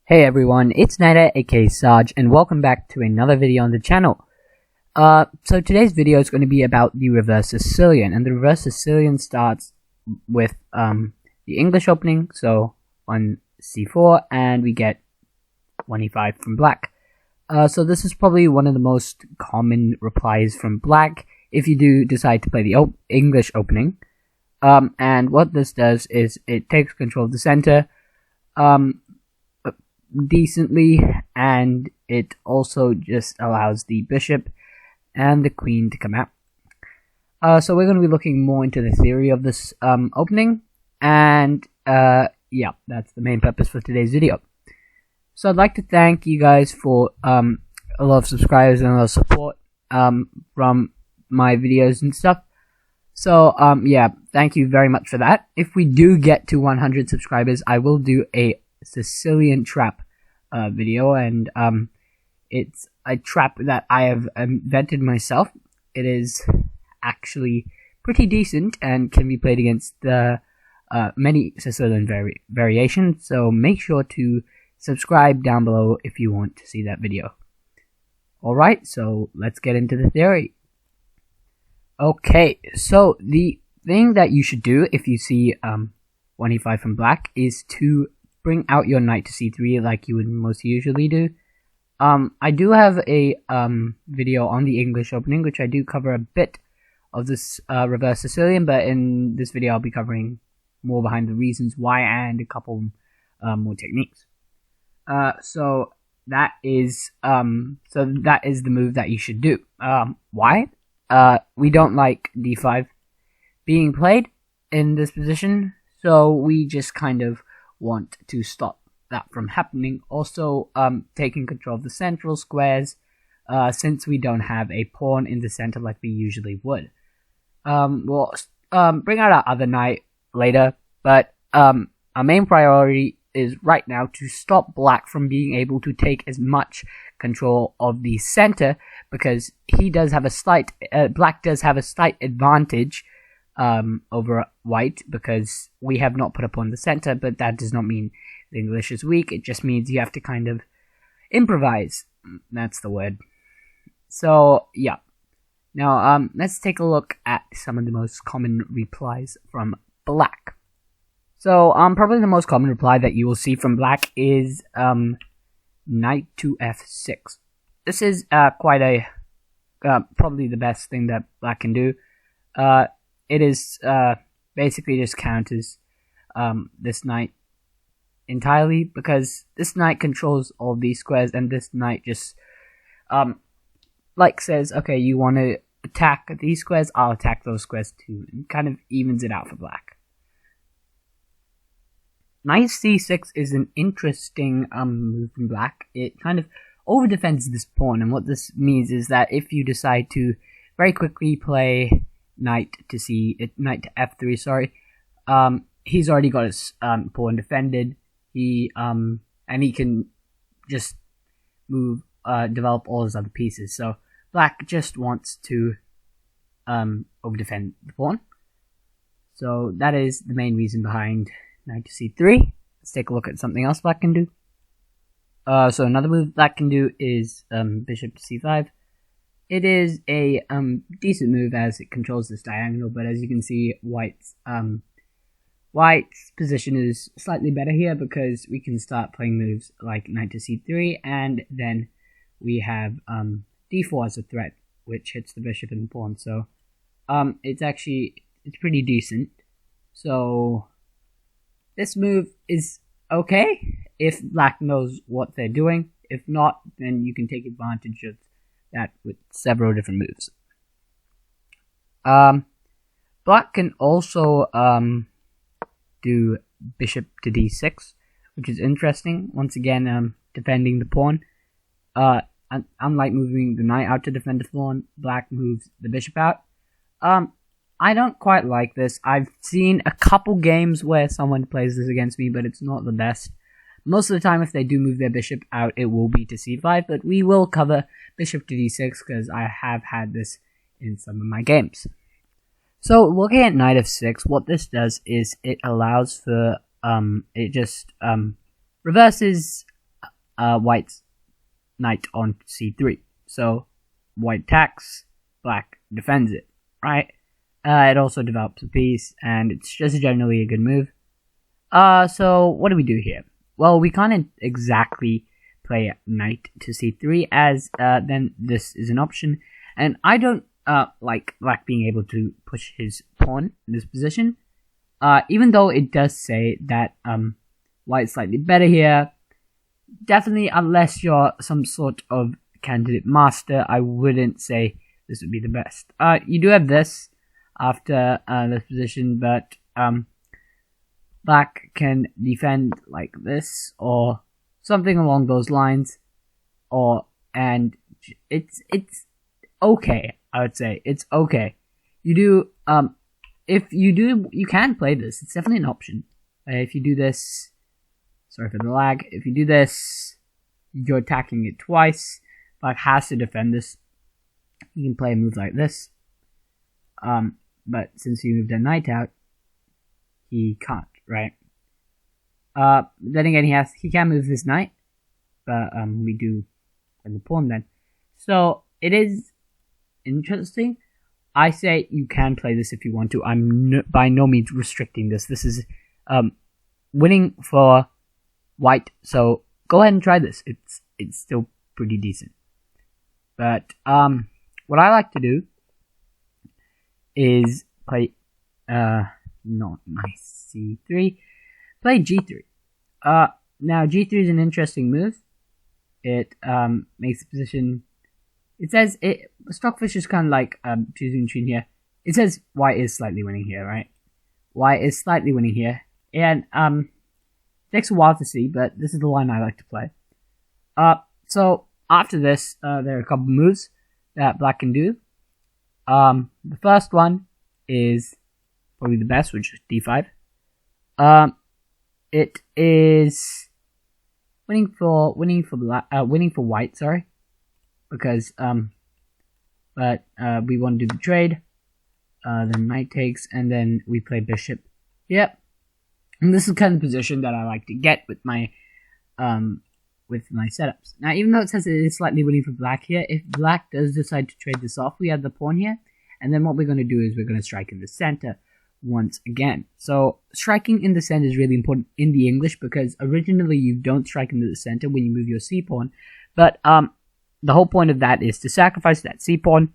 Hey everyone, it's Nida aka Sarge, and welcome back to another video on the channel. So today's video is going to be about the Reverse Sicilian, and the Reverse Sicilian starts with the English opening, so on c4, and we get 1e5 from black. So this is probably one of the most common replies from black if you do decide to play the English opening. And what this does is it takes control of the center decently, and it also just allows the bishop and the queen to come out. So we're going to be looking more into the theory of this opening, and yeah, that's the main purpose for today's video. So I'd like to thank you guys for a lot of subscribers and a lot of support from my videos and stuff. So yeah, thank you very much for that. If we do get to 100 subscribers, I will do a Sicilian trap video, and it's a trap that I have invented myself. It is actually pretty decent and can be played against many Sicilian variations, so make sure to subscribe down below if you want to see that video. Alright, so let's get into the theory. Okay, so the thing that you should do if you see 1e5 from black is to bring out your knight to c3 like you would most usually do. I do have a video on the English opening, which I do cover a bit of this Reverse Sicilian, but in this video I'll be covering more behind the reasons why and a couple more techniques. So that is the move that you should do. Why? We don't like d5 being played in this position, so we just kind of want to stop that from happening. Also, taking control of the central squares, since we don't have a pawn in the center like we usually would. We'll bring out our other knight later, but our main priority is right now to stop black from being able to take as much control of the center, because he does have a slight black does have a slight advantage over white, because we have not put up on the center, but that does not mean the English is weak. It just means you have to kind of improvise. That's the word. So yeah, now let's take a look at some of the most common replies from black. So probably the most common reply that you will see from black is knight to f6. This is quite a probably the best thing that black can do. It is basically just counters this knight entirely, because this knight controls all these squares, and this knight just like says, okay, you want to attack these squares, I'll attack those squares too, and kind of evens it out for black. Knight c6 is an interesting move from black. It kind of over defends this pawn, and what this means is that if you decide to very quickly play knight to f3, sorry, he's already got his pawn defended. And he can just move, develop all his other pieces. So black just wants to over defend the pawn. So that is the main reason behind knight to c3. Let's take a look at something else black can do. So another move black can do is bishop to c5. It is a decent move as it controls this diagonal, but as you can see, white's position is slightly better here, because we can start playing moves like knight to c3, and then we have d4 as a threat, which hits the bishop and the pawn. So it's pretty decent. So this move is okay if black knows what they're doing. If not, then you can take advantage of that with several different moves. Black can also do bishop to d6, which is interesting. Once again, defending the pawn. Unlike moving the knight out to defend the pawn, black moves the bishop out. I don't quite like this. I've seen a couple games where someone plays this against me, but it's not the best. Most of the time, if they do move their bishop out, it will be to c5, but we will cover bishop to d6 because I have had this in some of my games. So looking at knight f6, what this does is it allows for it just reverses white's knight on c3. So white attacks, black defends it, right? It also develops a piece, and it's just generally a good move. So what do we do here? Well, we can't exactly play knight to c3, as then this is an option, and I don't like black being able to push his pawn in this position, even though it does say that white's slightly better here. Definitely, unless you're some sort of candidate master, I wouldn't say this would be the best. You do have this after this position, but black can defend like this or something along those lines, and it's okay. I would say it's okay. You do if you do, you can play this. It's definitely an option. If you do this, sorry for the lag. If you do this, you're attacking it twice. Black has to defend this. You can play a move like this. But since you moved a knight out, he can't, right? Then again, he can move this knight, but we do win the pawn then. So it is interesting. I say you can play this if you want to. I'm by no means restricting this. This is winning for white, so go ahead and try this. It's still pretty decent. But what I like to do is play not my c3, play g3. Now g3 is an interesting move. It makes the position. It says Stockfish is kind of like choosing between here. It says white is slightly winning here, right? White is slightly winning here, and it takes a while to see, but this is the line I like to play. So after this, there are a couple moves that black can do. The first one is probably the best, which is d5. It is winning for white, sorry, because but we want to do the trade. Then knight takes, and then we play bishop. Yep, and this is kind of the position that I like to get with my setups. Now, even though it says it is slightly winning for black here, if black does decide to trade this off, we have the pawn here, and then what we're going to do is we're going to strike in the center once again. So striking in the center is really important in the English, because originally you don't strike into the center when you move your c-pawn, but the whole point of that is to sacrifice that c-pawn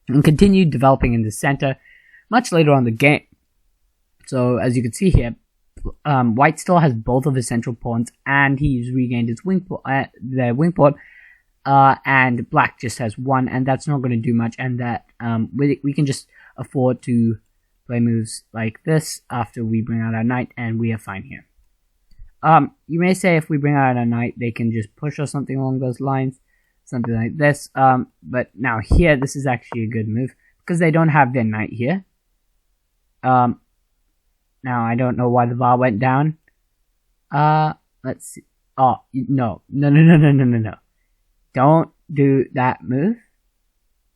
and continue developing in the center much later on in the game. So as you can see here, white still has both of his central pawns, and he's regained his wing pawn, and black just has one, and that's not going to do much, and that we can just afford to play moves like this after we bring out our knight, and we are fine here. You may say if we bring out our knight, they can just push or something along those lines, something like this, but now here, this is actually a good move, because they don't have their knight here. Now, I don't know why the bar went down. Let's see. Oh, no. Don't do that move.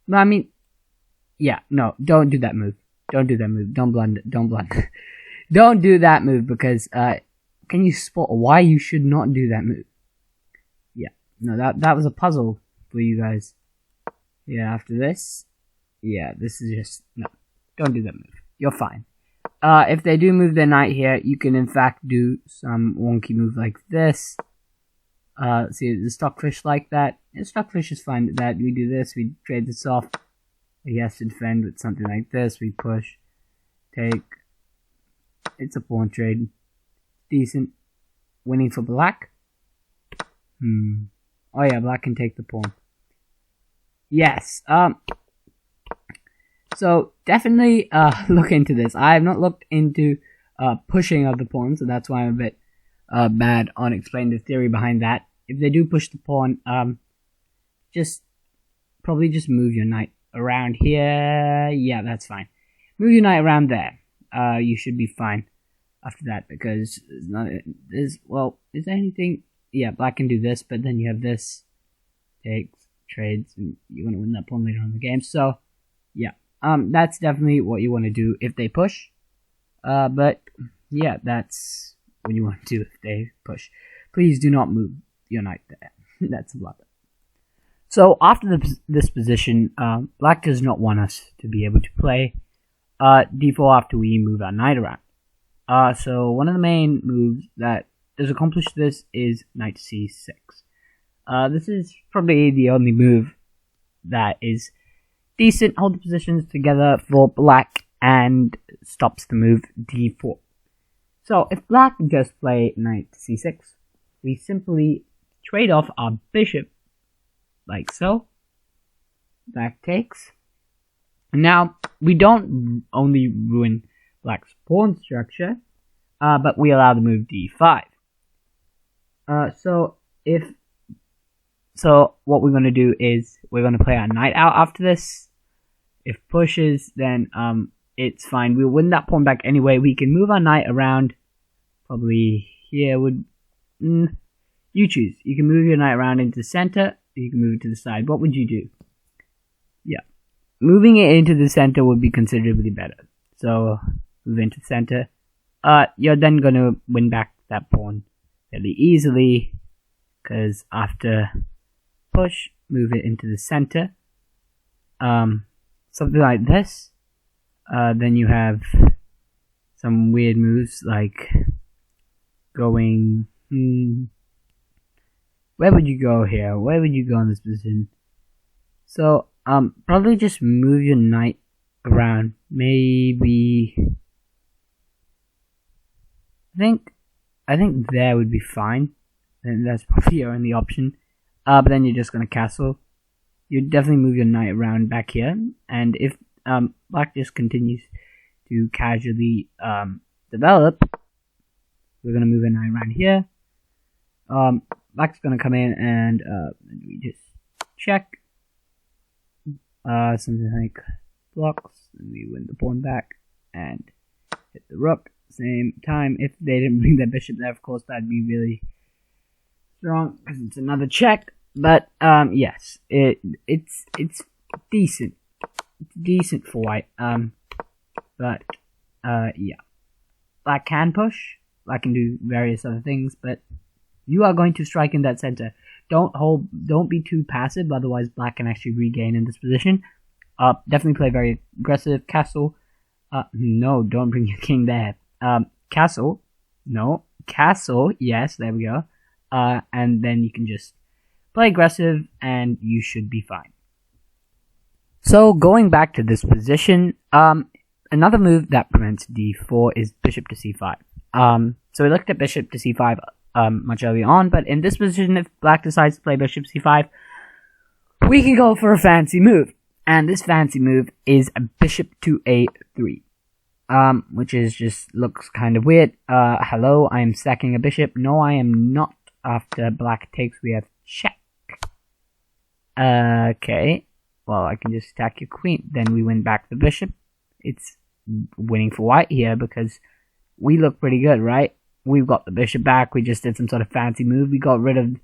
No, I mean, yeah, no, don't do that move. Don't do that move. Don't blunder. Don't blunder. Don't do that move, because, can you spot why you should not do that move? Yeah, no, that was a puzzle for you guys. Yeah, after this, yeah, this is just, no, don't do that move. You're fine. If they do move their knight here, you can in fact do some wonky move like this. See, the Stockfish like that. The Stockfish is fine with that. We do this, we trade this off. He has to defend with something like this. We push, take. It's a pawn trade. Decent. Winning for black. Oh yeah, black can take the pawn. Yes. So definitely look into this. I have not looked into pushing of the pawn, so that's why I'm a bit bad on explaining the theory behind that. If they do push the pawn, probably just move your knight around here. Yeah, that's fine. Move your knight around there. You should be fine after that, because is there anything? Yeah, black can do this, but then you have this, takes, trades, and you want to win that pawn later on in the game. So yeah. That's definitely what you want to do if they push. But yeah, that's what you want to do if they push. Please do not move your knight there. That's a lot. So after this position, black does not want us to be able to play d4 after we move our knight around. So one of the main moves that does accomplish this is knight c6. This is probably the only move that is decent, hold the positions together for black, and stops the move d4. So if black just play knight c6, we simply trade off our bishop, like so. Black takes. Now, we don't only ruin black's pawn structure, but we allow the move d5. So what we're going to do is we're going to play our knight out after this. If pushes, then it's fine. We'll win that pawn back anyway. We can move our knight around. Probably here would... you choose. You can move your knight around into the center. You can move it to the side. What would you do? Yeah. Moving it into the center would be considerably better. So, move into the center. You're then going to win back that pawn fairly easily. Because after push, move it into the center. Something like this. Then you have some weird moves like going... where would you go here? Where would you go in this position? So, probably just move your knight around. Maybe... I think there would be fine. And that's probably your only option. But then you're just gonna castle. You definitely move your knight around back here. And if black just continues to casually develop, we're gonna move a knight around here. Black's gonna come in and we just check. Something like blocks, and we win the pawn back and hit the rook. Same time, if they didn't bring their bishop there, of course, that'd be really strong because it's another check. But yes, it's decent. It's decent for white. But yeah, black can push. Black can do various other things, but you are going to strike in that center. Don't be too passive, otherwise black can actually regain in this position. Definitely play very aggressive. Castle. No, don't bring your king there. Castle. No. Castle. Yes, there we go. And then you can just play aggressive and you should be fine. So going back to this position, another move that prevents d4 is bishop to c5. So we looked at bishop to c5 much earlier on, but in this position, if black decides to play bishop c5, we can go for a fancy move. And this fancy move is a bishop to a3. Which is just looks kind of weird. Hello, I am sacking a bishop. No, I am not. After black takes, we have check. Okay. Well, I can just stack your queen. Then we win back the bishop. It's winning for white here because we look pretty good, right? We've got the bishop back. We just did some sort of fancy move. We got rid of,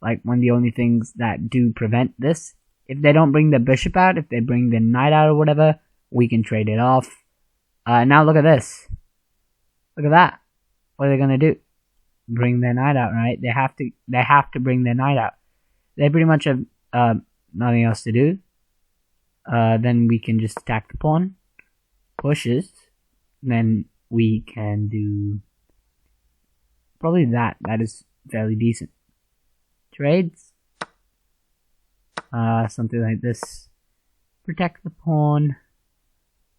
like, one of the only things that do prevent this. If they don't bring the bishop out, if they bring the knight out or whatever, we can trade it off. Now look at this. Look at that. What are they gonna do? Bring their knight out, right? They have to bring their knight out. They pretty much have nothing else to do. Then we can just attack the pawn. Pushes. Then we can do probably that. That is fairly decent. Trades. Something like this. Protect the pawn.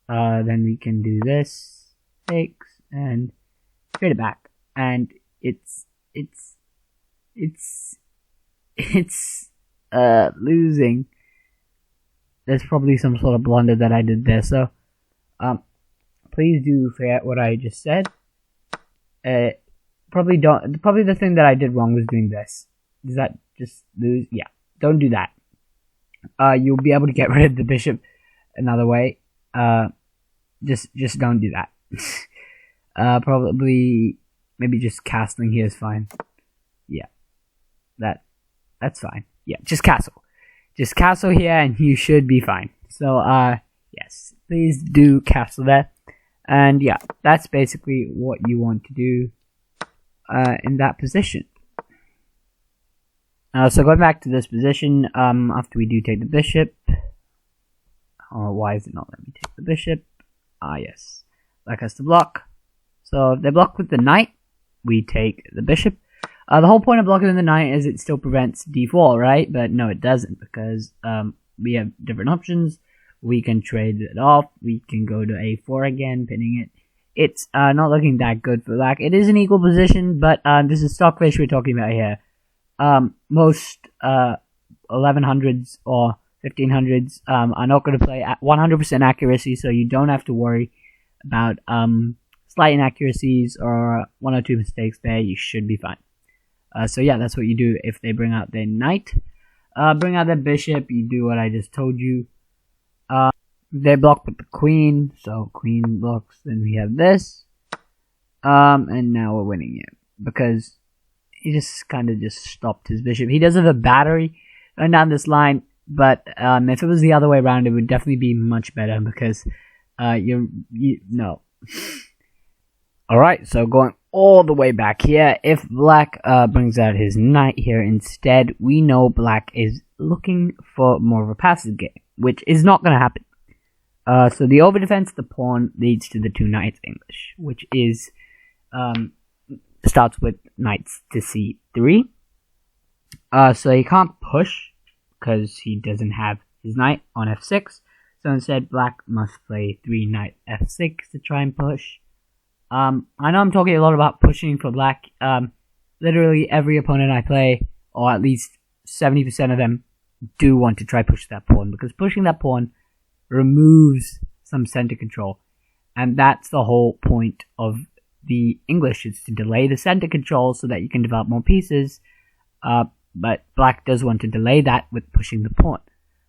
Then we can do this, takes, and trade it back. And it's losing. There's probably some sort of blunder that I did there, so, please do forget what I just said. Probably the thing that I did wrong was doing this. Does that just lose? Yeah, don't do that. You'll be able to get rid of the bishop another way. Just don't do that. Probably, maybe just castling here is fine. Yeah. That's fine. Yeah, just castle. Just castle here and you should be fine. So, yes, please do castle there. And yeah, that's basically what you want to do, in that position. So going back to this position, after we do take the bishop, why is it not letting me take the bishop? Yes, black has to block. So if they block with the knight, we take the bishop. The whole point of blocking the knight is it still prevents d4, right? But no, it doesn't, because we have different options. We can trade it off. We can go to a4 again, pinning it. It's not looking that good for black. It is an equal position, but this is stockfish we're talking about here. Most 1100s or 1500s are not going to play at 100% accuracy, so you don't have to worry about slight inaccuracies or one or two mistakes there. You should be fine. So yeah, that's what you do if they bring out their knight. Bring out their bishop, you do what I just told you. They block with the queen, so queen blocks, then we have this. And now we're winning it, because he just kind of just stopped his bishop. He does have a battery going down this line, but if it was the other way around, it would definitely be much better, because no. Alright, so going all the way back here, if black brings out his knight here instead, we know black is looking for more of a passive game, which is not going to happen. So the overdefense, the pawn, leads to the two knights English, which is, starts with knights to c3. So he can't push, because he doesn't have his knight on f6. So instead, black must play 3 knight f6 to try and push. I know I'm talking a lot about pushing for black. Literally every opponent I play, or at least 70% of them, do want to try push that pawn, because pushing that pawn removes some center control, and that's the whole point of the English, is to delay the center control so that you can develop more pieces. But black does want to delay that with pushing the pawn.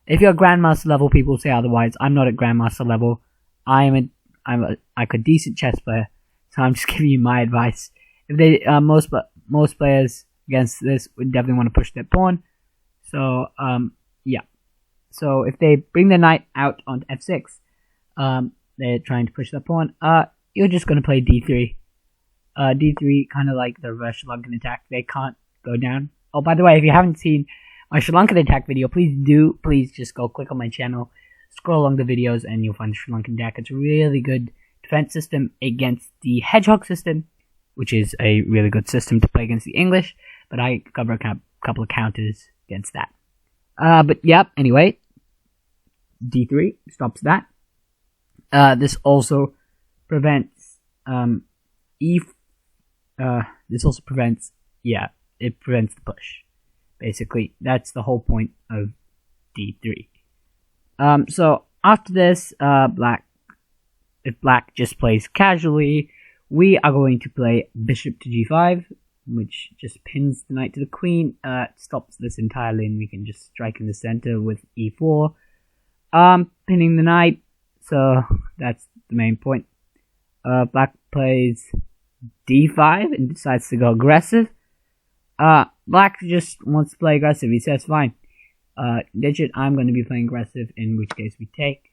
If you're grandmaster level, people say otherwise. I'm not at grandmaster level. I'm a decent chess player, so I'm just giving you my advice. If they most players against this would definitely want to push their pawn. So yeah. So if they bring the knight out on f6, they're trying to push the pawn. You're just going to play d3. D3, kind of like the reverse Sri Lankan attack. They can't go down. Oh, by the way, if you haven't seen my Sri Lankan attack video, please just go click on my channel, scroll along the videos, and you'll find the Sri Lankan attack. It's a really good defense system against the hedgehog system, which is a really good system to play against the English, but I cover a couple of counters against that. But yeah, anyway, d3 stops that. This also prevents this also prevents, it prevents the push. Basically, that's the whole point of d3. So after this, if black just plays casually, we are going to play bishop to g5, which just pins the knight to the queen. Stops this entirely, and we can just strike in the center with e4, pinning the knight. So that's the main point. Black plays d5 and decides to go aggressive. Black just wants to play aggressive. He says, fine, digit, I'm going to be playing aggressive, in which case we take.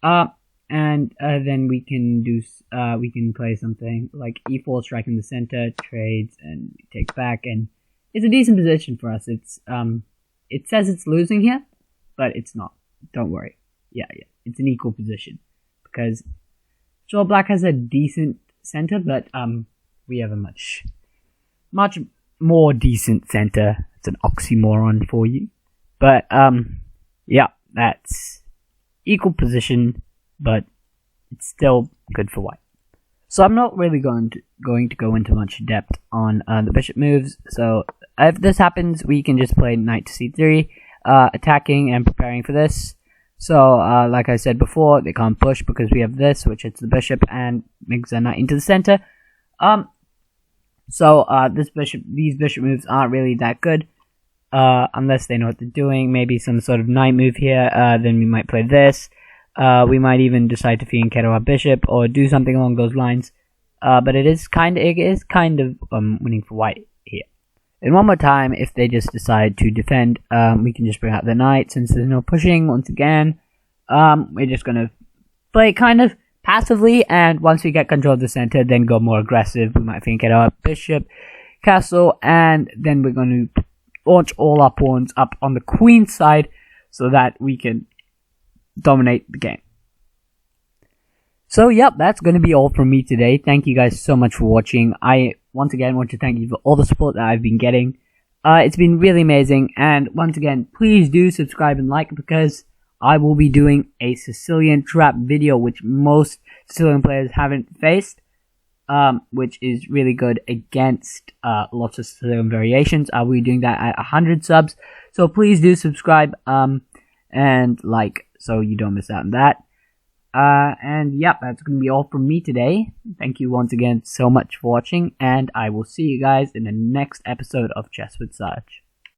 And then we can play something like e4, strike in the center, trades, and we take back, and it's a decent position for us. It's it says it's losing here, but it's not. Don't worry. Yeah, it's an equal position, because sure, black has a decent center, but we have a much more decent center. It's an oxymoron for you, but yeah, that's equal position, but it's still good for white. So I'm not really going to go into much depth on the bishop moves. So if this happens, we can just play knight to c3, attacking and preparing for this. So like I said before, they can't push because we have this, which hits the bishop and makes the knight into the center. So these bishop moves aren't really that good, unless they know what they're doing. Maybe some sort of knight move here. Then we might play this. We might even decide to fianchetto our bishop or do something along those lines. But it is kind of winning for white here. And one more time, if they just decide to defend, we can just bring out the knight. Since there's no pushing, once again, we're just gonna play kind of passively, and once we get control of the center, then go more aggressive. We might fianchetto our bishop, castle, and then we're going to launch all our pawns up on the queen side so that we can dominate the game. So, yep, that's going to be all from me today. Thank you guys so much for watching. I, once again, want to thank you for all the support that I've been getting. It's been really amazing, and once again, please do subscribe and like, because I will be doing a Sicilian trap video, which most Sicilian players haven't faced, which is really good against lots of Sicilian variations. I will be doing that at 100 subs, so please do subscribe and like, so you don't miss out on that. And yep, that's going to be all from me today. Thank you once again so much for watching, and I will see you guys in the next episode of Chess with Sarge.